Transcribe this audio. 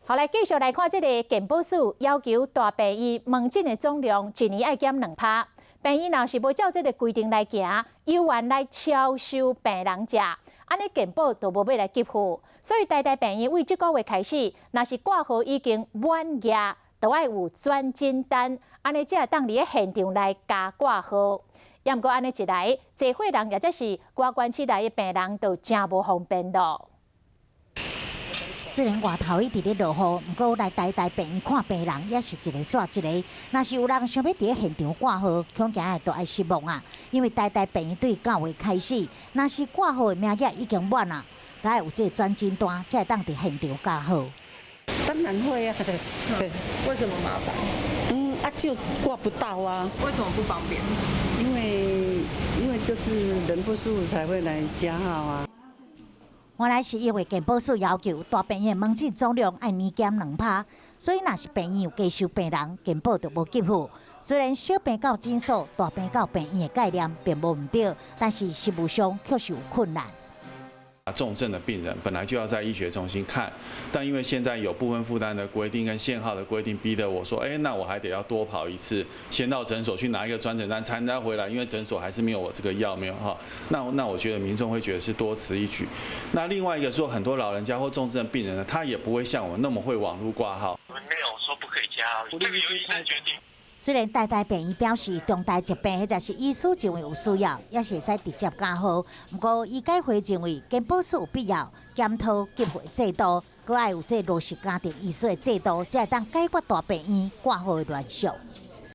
好，来继续来看这个健保署要求大病医门诊的总量一年要减2%。病医若是无照这个规定来行，有缘来超收病人价，安尼健保就无要来给付。所以台大病医为这个月开始，若是挂号已经满额，就要有转诊单，安尼才会当伫现场来加挂号。也毋过安尼一来，济伙人或者是外县市内的病人就真无方便咯。虽然外头一直咧落雨，不过来台大病院看病人也是一个煞一个。若是有人想要伫现场挂号，恐惊都爱失望啊！因为台大病院对9月开始，若是挂号的名额已经满啊，就要有这个转诊单，才会当伫现场加号。当然会啊，为什么麻烦？就挂不到啊。为什么不方便？因为就是人不舒服才会来加号啊。原来是因为健保署要求大病院门诊总量要年减2%，所以若是病院有加收病人，健保就无给付。虽然小病到诊所，大病到病院的概念并无唔对，但是实务上确实有困难。重症的病人本来就要在医学中心看，但因为现在有部分负担的规定跟限号的规定，逼得我说，那我还得要多跑一次，先到诊所去拿一个转诊单，才能再回来，因为诊所还是没有我这个药，没有哈。那我觉得民众会觉得是多此一举。那另外一个说，很多老人家或重症病人呢，他也不会像我们那么会网络挂号。我们没有说不可以加号，这个由医生决定。虽然台大病院表示重大疾病或者是医师认为有需要，也是会使直接加号，不过医改会认为健保署有必要检讨给付制度，搁要有这落实家庭医师的制度，才会当解决大病院挂号的乱象。